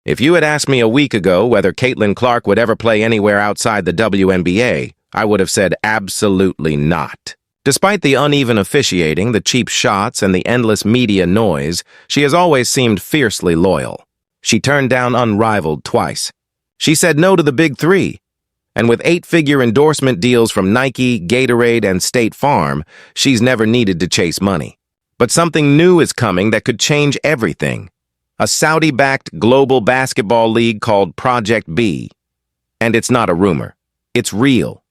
If you had asked me a week ago whether Caitlin Clark would ever play anywhere outside the WNBA, I would have said absolutely not. Despite the uneven officiating, the cheap shots, and the endless media noise, she has always seemed fiercely loyal. She turned down Unrivaled twice. She said no to the Big Three. And with 8-figure endorsement deals from Nike, Gatorade, and State Farm, she's never needed to chase money. But something new is coming that could change everything. A Saudi-backed global basketball league called Project B. And it's not a rumor. It's real.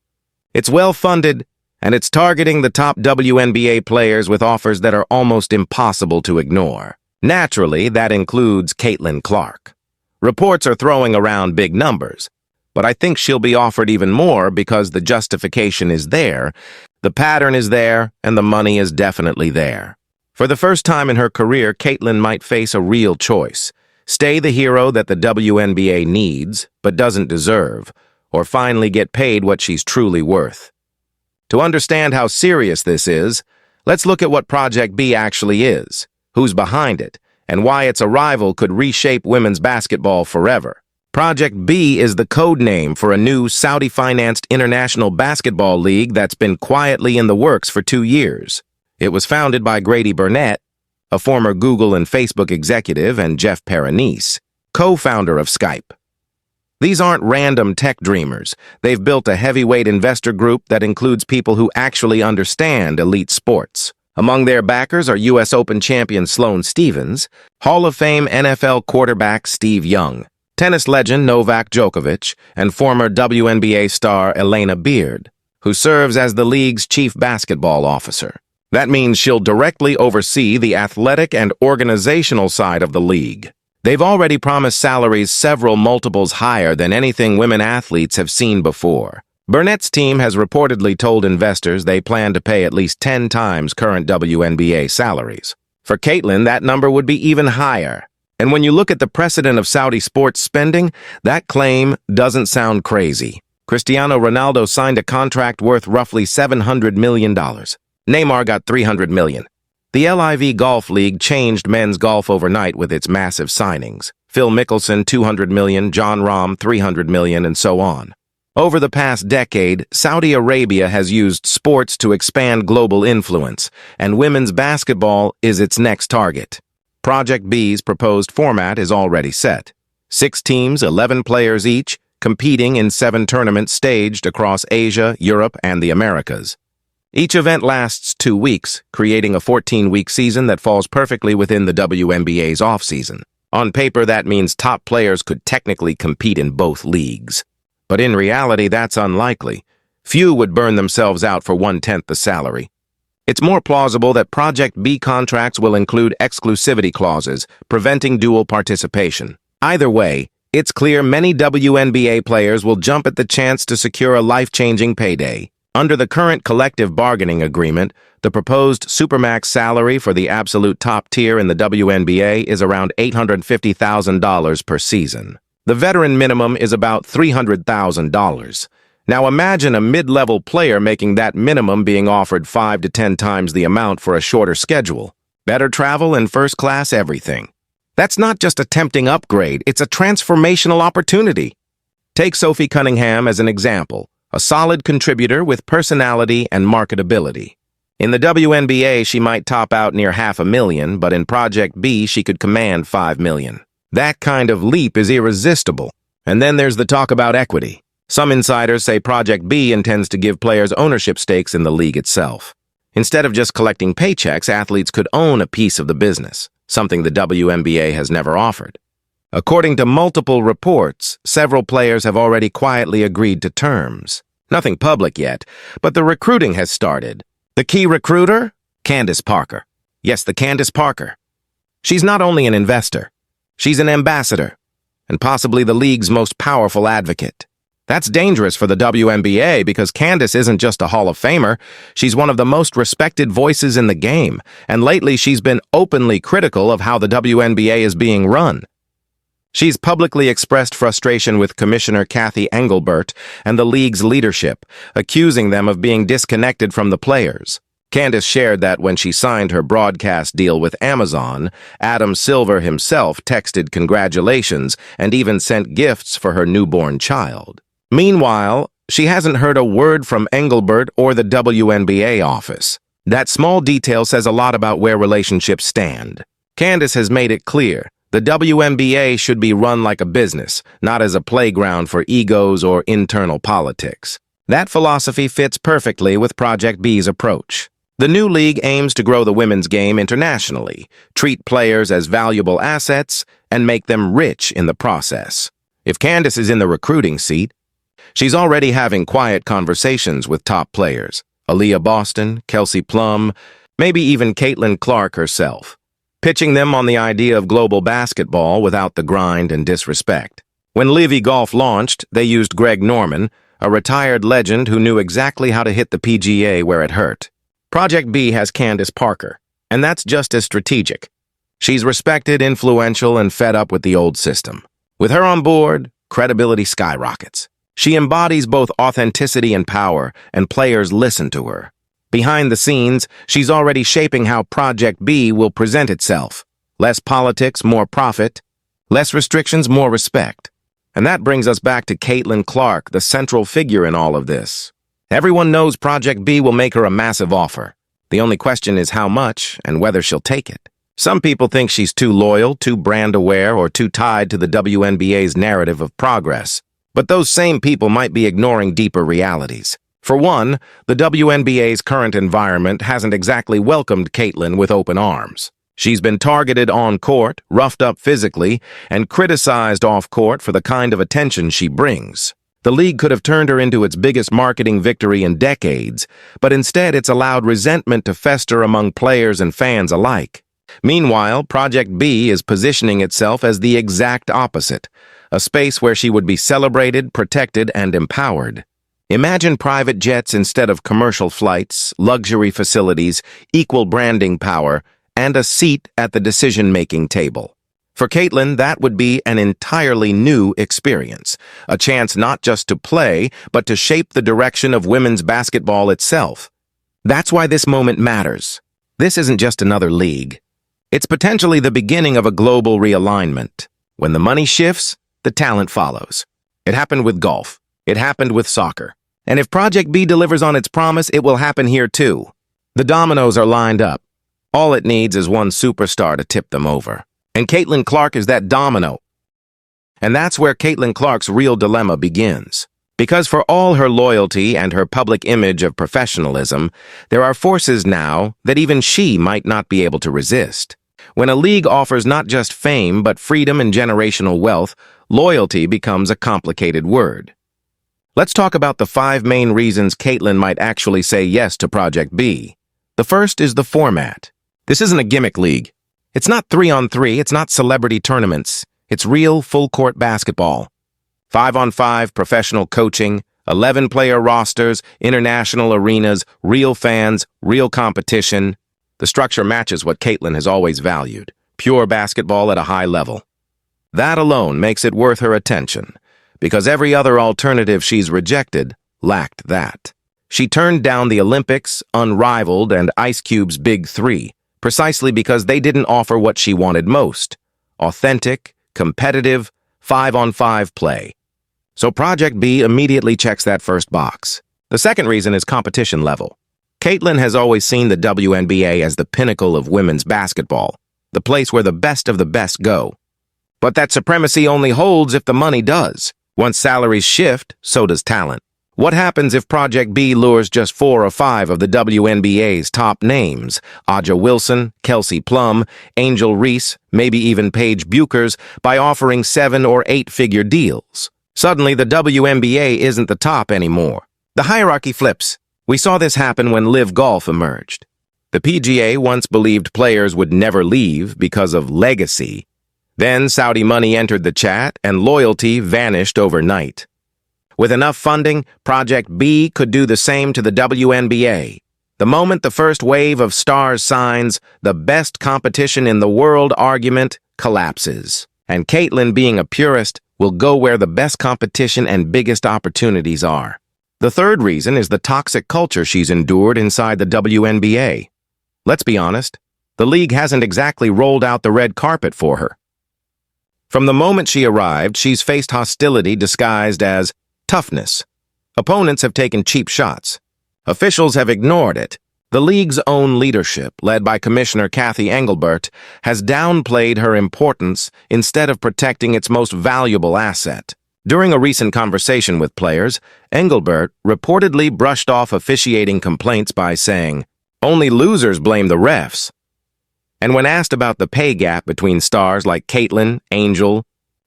It's well-funded, and it's targeting the top WNBA players with offers that are almost impossible to ignore. Naturally, that includes Caitlin Clark. Reports are throwing around big numbers, but I think she'll be offered even more because the justification is there, the pattern is there, and the money is definitely there. For the first time in her career, Caitlin might face a real choice. Stay the hero that the WNBA needs, but doesn't deserve, or finally get paid what she's truly worth. To understand how serious this is, let's look at what Project B actually is, who's behind it, and why its arrival could reshape women's basketball forever. Project B is the code name for a new Saudi-financed international basketball league that's been quietly in the works for 2 years. It was founded by Grady Burnett, a former Google and Facebook executive, and Jeff Paranese, co-founder of Skype. These aren't random tech dreamers. They've built a heavyweight investor group that includes people who actually understand elite sports. Among their backers are U.S. Open champion Sloane Stephens, Hall of Fame NFL quarterback Steve Young, tennis legend Novak Djokovic, and former WNBA star Elena Beard, who serves as the league's chief basketball officer. That means she'll directly oversee the athletic and organizational side of the league. They've already promised salaries several multiples higher than anything women athletes have seen before. Burnett's team has reportedly told investors they plan to pay at least 10 times current WNBA salaries. For Caitlin, that number would be even higher. And when you look at the precedent of Saudi sports spending, that claim doesn't sound crazy. Cristiano Ronaldo signed a contract worth roughly $700 million. Neymar got $300 million. The LIV Golf League changed men's golf overnight with its massive signings. Phil Mickelson, $200 million, Jon Rahm, $300 million, and so on. Over the past decade, Saudi Arabia has used sports to expand global influence, and women's basketball is its next target. Project B's proposed format is already set. 6 teams, 11 players each, competing in 7 tournaments staged across Asia, Europe, and the Americas. Each event lasts 2 weeks, creating a 14-week season that falls perfectly within the WNBA's off-season. On paper, that means top players could technically compete in both leagues. But in reality, that's unlikely. Few would burn themselves out for 1/10 the salary. It's more plausible that Project B contracts will include exclusivity clauses, preventing dual participation. Either way, it's clear many WNBA players will jump at the chance to secure a life-changing payday. Under the current collective bargaining agreement, the proposed Supermax salary for the absolute top tier in the WNBA is around $850,000 per season. The veteran minimum is about $300,000. Now imagine a mid-level player making that minimum being offered 5 to 10 times the amount for a shorter schedule. Better travel and first-class everything. That's not just a tempting upgrade, it's a transformational opportunity. Take Sophie Cunningham as an example. A solid contributor with personality and marketability. In the WNBA, she might top out near $500,000, but in Project B, she could command $5 million. That kind of leap is irresistible. And then there's the talk about equity. Some insiders say Project B intends to give players ownership stakes in the league itself. Instead of just collecting paychecks, athletes could own a piece of the business, something the WNBA has never offered. According to multiple reports, several players have already quietly agreed to terms. Nothing public yet, but the recruiting has started. The key recruiter? Candace Parker. Yes, the Candace Parker. She's not only an investor, she's an ambassador, and possibly the league's most powerful advocate. That's dangerous for the WNBA because Candace isn't just a Hall of Famer, she's one of the most respected voices in the game, and lately she's been openly critical of how the WNBA is being run. She's publicly expressed frustration with Commissioner Kathy Engelbert and the league's leadership, accusing them of being disconnected from the players. Candace shared that when she signed her broadcast deal with Amazon, Adam Silver himself texted congratulations and even sent gifts for her newborn child. Meanwhile, she hasn't heard a word from Engelbert or the WNBA office. That small detail says a lot about where relationships stand. Candace has made it clear the WNBA should be run like a business, not as a playground for egos or internal politics. That philosophy fits perfectly with Project B's approach. The new league aims to grow the women's game internationally, treat players as valuable assets, and make them rich in the process. If Candace is in the recruiting seat, she's already having quiet conversations with top players. Aaliyah Boston, Kelsey Plum, maybe even Caitlin Clark herself, pitching them on the idea of global basketball without the grind and disrespect. When Livy Golf launched, they used Greg Norman, a retired legend who knew exactly how to hit the PGA where it hurt. Project B has Candace Parker, and that's just as strategic. She's respected, influential, and fed up with the old system. With her on board, credibility skyrockets. She embodies both authenticity and power, and players listen to her. Behind the scenes, she's already shaping how Project B will present itself. Less politics, more profit. Less restrictions, more respect. And that brings us back to Caitlin Clark, the central figure in all of this. Everyone knows Project B will make her a massive offer. The only question is how much and whether she'll take it. Some people think she's too loyal, too brand-aware, or too tied to the WNBA's narrative of progress. But those same people might be ignoring deeper realities. For one, the WNBA's current environment hasn't exactly welcomed Caitlin with open arms. She's been targeted on court, roughed up physically, and criticized off court for the kind of attention she brings. The league could have turned her into its biggest marketing victory in decades, but instead it's allowed resentment to fester among players and fans alike. Meanwhile, Project B is positioning itself as the exact opposite, a space where she would be celebrated, protected, and empowered. Imagine private jets instead of commercial flights, luxury facilities, equal branding power, and a seat at the decision-making table. For Caitlin, that would be an entirely new experience, a chance not just to play, but to shape the direction of women's basketball itself. That's why this moment matters. This isn't just another league. It's potentially the beginning of a global realignment. When the money shifts, the talent follows. It happened with golf. It happened with soccer. And if Project B delivers on its promise, it will happen here too. The dominoes are lined up. All it needs is one superstar to tip them over. And Caitlin Clark is that domino. And that's where Caitlin Clark's real dilemma begins. Because for all her loyalty and her public image of professionalism, there are forces now that even she might not be able to resist. When a league offers not just fame, but freedom and generational wealth, loyalty becomes a complicated word. Let's talk about the 5 main reasons Caitlin might actually say yes to Project B. The first is the format. This isn't a gimmick league. It's not 3-on-3, it's not celebrity tournaments. It's real, full-court basketball. 5-on-5 professional coaching, 11-player rosters, international arenas, real fans, real competition. The structure matches what Caitlin has always valued, pure basketball at a high level. That alone makes it worth her attention, because every other alternative she's rejected lacked that. She turned down the Olympics, Unrivaled, and Ice Cube's Big Three, precisely because they didn't offer what she wanted most: authentic, competitive, 5-on-5 play. So Project B immediately checks that first box. The second reason is competition level. Caitlin has always seen the WNBA as the pinnacle of women's basketball, the place where the best of the best go. But that supremacy only holds if the money does. Once salaries shift, so does talent. What happens if Project B lures just 4 or 5 of the WNBA's top names, Aja Wilson, Kelsey Plum, Angel Reese, maybe even Paige Buchers, by offering 7- or 8-figure deals? Suddenly, the WNBA isn't the top anymore. The hierarchy flips. We saw this happen when Live Golf emerged. The PGA once believed players would never leave because of legacy. Then Saudi money entered the chat and loyalty vanished overnight. With enough funding, Project B could do the same to the WNBA. The moment the first wave of stars signs, the best competition in the world argument collapses. And Caitlin, being a purist, will go where the best competition and biggest opportunities are. The third reason is the toxic culture she's endured inside the WNBA. Let's be honest, the league hasn't exactly rolled out the red carpet for her. From the moment she arrived, she's faced hostility disguised as toughness. Opponents have taken cheap shots. Officials have ignored it. The league's own leadership, led by Commissioner Kathy Engelbert, has downplayed her importance instead of protecting its most valuable asset. During a recent conversation with players, Engelbert reportedly brushed off officiating complaints by saying, "Only losers blame the refs." And when asked about the pay gap between stars like Caitlyn, Angel,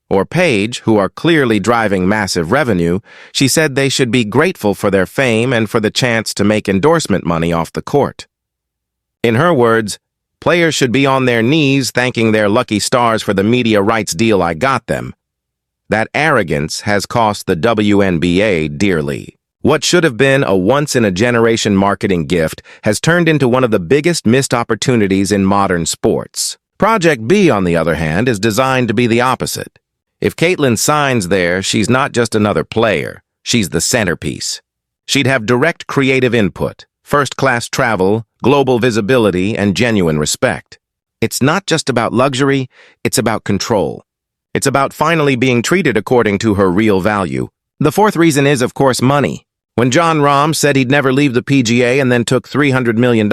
or Paige, who are clearly driving massive revenue, she said they should be grateful for their fame and for the chance to make endorsement money off the court. In her words, players should be on their knees thanking their lucky stars for the media rights deal I got them. That arrogance has cost the WNBA dearly. What should have been a once-in-a-generation marketing gift has turned into one of the biggest missed opportunities in modern sports. Project B, on the other hand, is designed to be the opposite. If Caitlyn signs there, she's not just another player. She's the centerpiece. She'd have direct creative input, first-class travel, global visibility, and genuine respect. It's not just about luxury, it's about control. It's about finally being treated according to her real value. The fourth reason is, of course, money. When Jon Rahm said he'd never leave the PGA and then took $300 million,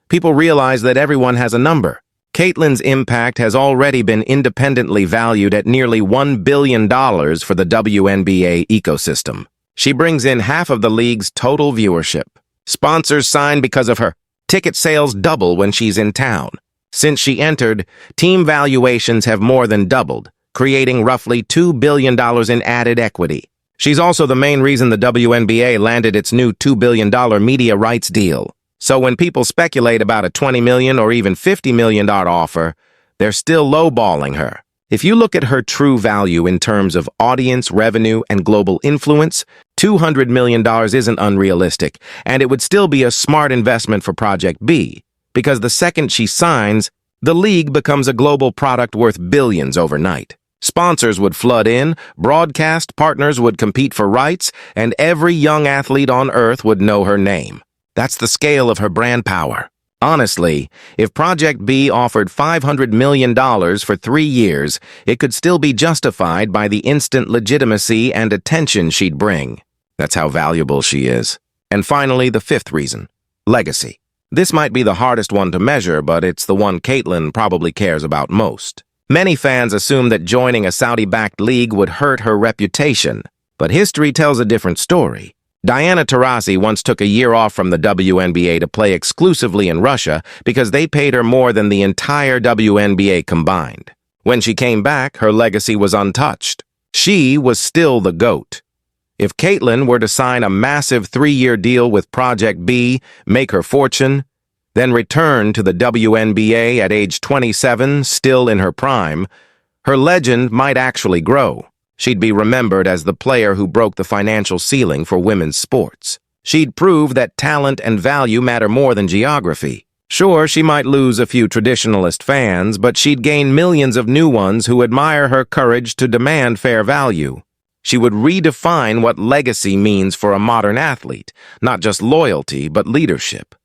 people realized that everyone has a number. Caitlyn's impact has already been independently valued at nearly $1 billion for the WNBA ecosystem. She brings in half of the league's total viewership. Sponsors sign because of her. Ticket sales double when she's in town. Since she entered, team valuations have more than doubled, creating roughly $2 billion in added equity. She's also the main reason the WNBA landed its new $2 billion media rights deal. So when people speculate about a $20 million or even $50 million offer, they're still lowballing her. If you look at her true value in terms of audience, revenue, and global influence, $200 million isn't unrealistic, and it would still be a smart investment for Project B, because the second she signs, the league becomes a global product worth billions overnight. Sponsors would flood in, broadcast partners would compete for rights, and every young athlete on earth would know her name. That's the scale of her brand power. Honestly, if Project B offered $500 million for 3 years, it could still be justified by the instant legitimacy and attention she'd bring. That's how valuable she is. And finally, the fifth reason, legacy. This might be the hardest one to measure, but it's the one Caitlyn probably cares about most. Many fans assume that joining a Saudi-backed league would hurt her reputation, but history tells a different story. Diana Taurasi once took a year off from the WNBA to play exclusively in Russia because they paid her more than the entire WNBA combined. When she came back, her legacy was untouched. She was still the GOAT. If Caitlyn were to sign a massive 3-year deal with Project B, make her fortune, then return to the WNBA at age 27, still in her prime, her legend might actually grow. She'd be remembered as the player who broke the financial ceiling for women's sports. She'd prove that talent and value matter more than geography. Sure, she might lose a few traditionalist fans, but she'd gain millions of new ones who admire her courage to demand fair value. She would redefine what legacy means for a modern athlete, not just loyalty, but leadership.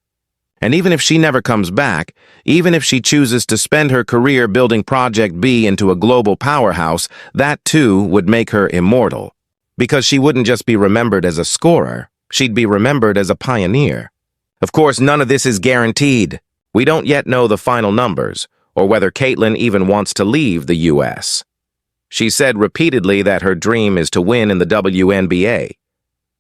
And even if she never comes back, even if she chooses to spend her career building Project B into a global powerhouse, that too would make her immortal. Because she wouldn't just be remembered as a scorer, she'd be remembered as a pioneer. Of course, none of this is guaranteed. We don't yet know the final numbers, or whether Caitlyn even wants to leave the U.S. She said repeatedly that her dream is to win in the WNBA.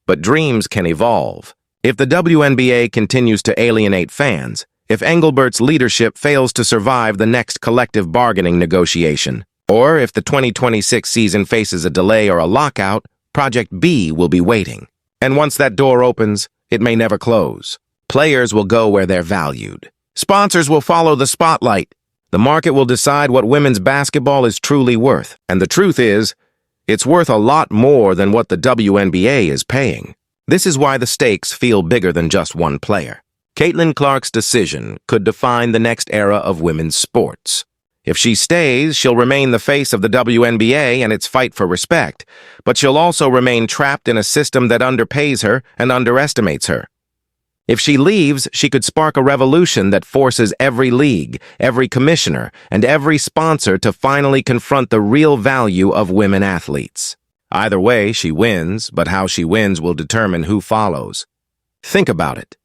But dreams can evolve. If the WNBA continues to alienate fans, if Engelbert's leadership fails to survive the next collective bargaining negotiation, or if the 2026 season faces a delay or a lockout, Project B will be waiting. And once that door opens, it may never close. Players will go where they're valued. Sponsors will follow the spotlight. The market will decide what women's basketball is truly worth. And the truth is, it's worth a lot more than what the WNBA is paying. This is why the stakes feel bigger than just one player. Caitlyn Clark's decision could define the next era of women's sports. If she stays, she'll remain the face of the WNBA and its fight for respect, but she'll also remain trapped in a system that underpays her and underestimates her. If she leaves, she could spark a revolution that forces every league, every commissioner, and every sponsor to finally confront the real value of women athletes. Either way, she wins, but how she wins will determine who follows. Think about it.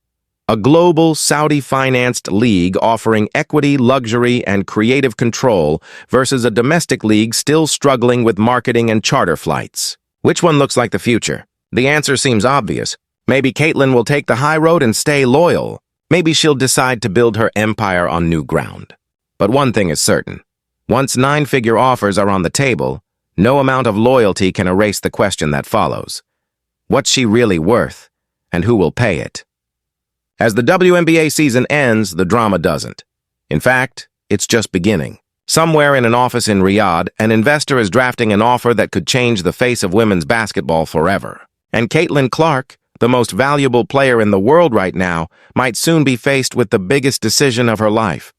A global, Saudi-financed league offering equity, luxury, and creative control versus a domestic league still struggling with marketing and charter flights. Which one looks like the future? The answer seems obvious. Maybe Caitlyn will take the high road and stay loyal. Maybe she'll decide to build her empire on new ground. But one thing is certain. Once nine-figure offers are on the table, no amount of loyalty can erase the question that follows. What's she really worth, and who will pay it? As the WNBA season ends, the drama doesn't. In fact, it's just beginning. Somewhere in an office in Riyadh, an investor is drafting an offer that could change the face of women's basketball forever. And Caitlin Clark, the most valuable player in the world right now, might soon be faced with the biggest decision of her life.